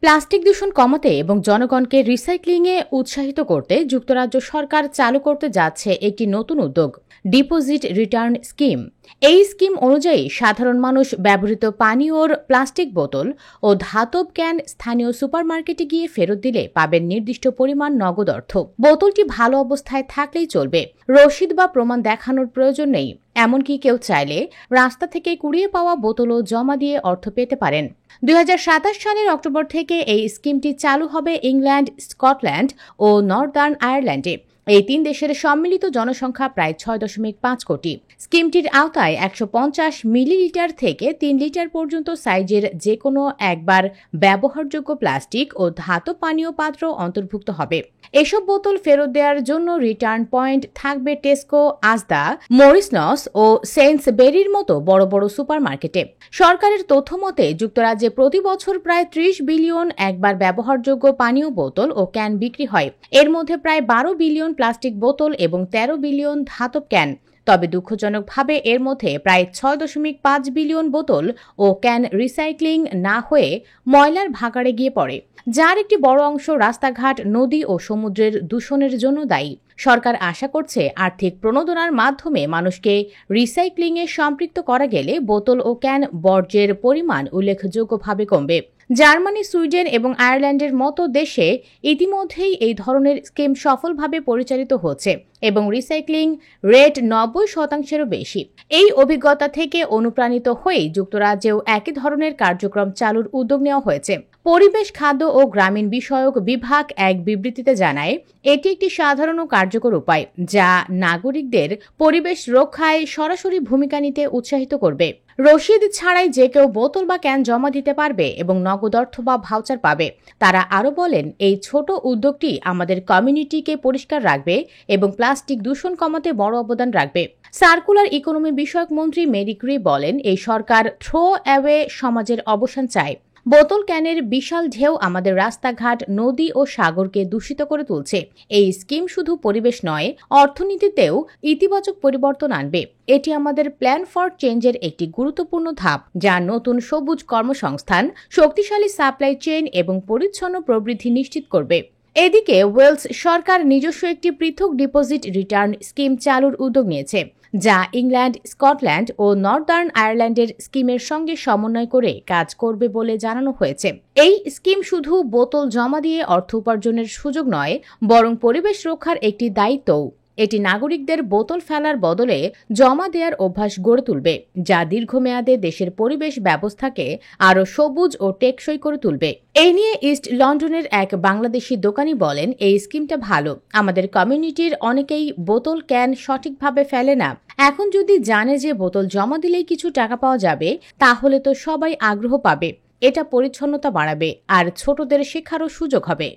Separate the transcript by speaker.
Speaker 1: Plastic দূষণ কমাতে এবং জনগণকে রিসাইক্লিংয়ে উৎসাহিত করতে যুক্তরাজ্য সরকার চালু করতে যাচ্ছে একটি নতুন উদ্যোগ, ডিপোজিট রিটার্ন স্কিম। এই স্কিম অনুযায়ী সাধারণ মানুষ ব্যবহৃত পানীয়র প্লাস্টিক বোতল ও ধাতব ক্যান স্থানীয় সুপারমার্কেটে গিয়ে ফেরত দিলে পাবেন নির্দিষ্ট পরিমাণ নগদ অর্থ। বোতলটি ভালো অবস্থায় থাকলেই চলবে, রসিদ বা প্রমাণ দেখানোর প্রয়োজন নেই। এমনকি কেউ চাইলে রাস্তা থেকে কুড়িয়ে পাওয়া বোতলও জমা দিয়ে অর্থ পেতে পারেন। 2027 সালের অক্টোবর থেকে এই স্কিমটি চালু হবে ইংল্যান্ড, স্কটল্যান্ড ও নর্দার্ন আয়ারল্যান্ডে। এই তিন দেশের সম্মিলিত জনসংখ্যা প্রায় 6.5 কোটি। স্কিমটির আওতায় 150 মিলিলিটার থেকে 3 লিটার পর্যন্ত সাইজের যে কোনো একবার ব্যবহারযোগ্য প্লাস্টিক ও ধাতব পানীয় পাত্র অন্তর্ভুক্ত হবে। এসব বোতল ফেরত দেওয়ার জন্য রিটার্ন পয়েন্ট থাকবে টেস্কো, আসদা, মরিসনস ও সেইন্সবেরির মতো বড় বড় সুপারমার্কেটে। সরকারের তথ্য মতে যুক্তরাজ্যে প্রতি বছর প্রায় 30 বিলিয়ন একবার ব্যবহারযোগ্য পানীয় বোতল ও ক্যান বিক্রি হয়। এর মধ্যে প্রায় 12 বিলিয়ন প্লাস্টিক বোতল এবং 13 বিলিয়ন ধাতব ক্যান। তবে দুঃখজনকভাবে এর মধ্যে প্রায় 6.5 বিলিয়ন বোতল ও ক্যান রিসাইক্লিং না হয়ে ময়লার ভাগাড়ে গিয়ে পড়ে, যার একটি বড় অংশ রাস্তাঘাট, নদী ও সমুদ্রের দূষণের জন্য দায়ী। সরকার আশা করছে আর্থিক প্রণোদনার মাধ্যমে মানুষকে রিসাইক্লিংয়ে সম্পৃক্ত করা গেলে বোতল ও ক্যান বর্জ্যের পরিমাণ উল্লেখযোগ্যভাবে কমবে। জার্মানি, সুইডেন এবং আয়ারল্যান্ডের মতো দেশে ইতিমধ্যেই এই ধরনের স্কিম সফলভাবে পরিচালিত হচ্ছে এবং রিসাইক্লিং রেট 90%-এরও বেশি। এই অভিজ্ঞতা থেকে অনুপ্রাণিত হয়েই যুক্তরাজ্যেও একই ধরনের কার্যক্রম চালুর উদ্যোগ নেওয়া হয়েছে। পরিবেশ, খাদ্য ও গ্রামীণ বিষয়ক বিভাগ এক বিবৃতিতে জানায়, এটি একটি সাধারণ ও কার্যকর উপায় যা নাগরিকদের পরিবেশ রক্ষায় সরাসরি ভূমিকা নিতে উৎসাহিত করবে। রসিদ ছাড়াই যে কেউ বোতল বা ক্যান জমা দিতে পারবে এবং নগদ অর্থ বা ভাউচার পাবে। তারা আরও বলেন, এই ছোট উদ্যোগটি আমাদের কমিউনিটিকে পরিষ্কার রাখবে এবং প্লাস্টিক দূষণ কমাতে বড় অবদান রাখবে। সার্কুলার ইকোনমি বিষয়ক মন্ত্রী মেরি ক্রি বলেন, এই সরকার থ্রো অ্যাওয়ে সমাজের অবসান চায়। বোতল ক্যানের বিশাল ঢেউ আমাদের রাস্তাঘাট, নদী ও সাগরকে দূষিত করে তুলছে। এই স্কিম শুধু পরিবেশ নয়, অর্থনীতিতেও ইতিবাচক পরিবর্তন আনবে। এটি আমাদের প্ল্যান ফর চেঞ্জের একটি গুরুত্বপূর্ণ ধাপ, যা নতুন সবুজ কর্মসংস্থান, শক্তিশালী সাপ্লাই চেইন এবং পরিচ্ছন্ন প্রবৃদ্ধি নিশ্চিত করবে। এদিকে ওয়েলস সরকার নিজস্ব একটি পৃথক ডিপোজিট রিটার্ন স্কিম চালুর উদ্যোগ নিয়েছে, যা ইংল্যান্ড, স্কটল্যান্ড ও নর্দার্ন আয়ারল্যান্ডের স্কিমের সঙ্গে সমন্বয় করে কাজ করবে বলে জানানো হয়েছে। এই স্কিম শুধু বোতল জমা দিয়ে অর্থ উপার্জনের সুযোগ নয়, বরং পরিবেশ রক্ষার একটি দায়িত্বও। এটি নাগরিকদের বোতল ফেলার বদলে জমা দেওয়ার অভ্যাস গড়ে তুলবে, যা দীর্ঘমেয়াদে দেশের পরিবেশ ব্যবস্থাকে আরও সবুজ ও টেকসই করে তুলবে। এই নিয়ে ইস্ট লন্ডনের এক বাংলাদেশি দোকানি বলেন, এই স্কিমটা ভালো। আমাদের কমিউনিটির অনেকেই বোতল ক্যান সঠিকভাবে ফেলে না। এখন যদি জানে যে বোতল জমা দিলেই কিছু টাকা পাওয়া যাবে, তাহলে তো সবাই আগ্রহ পাবে। এটা পরিচ্ছন্নতা বাড়াবে আর ছোটদের শেখারও সুযোগ হবে।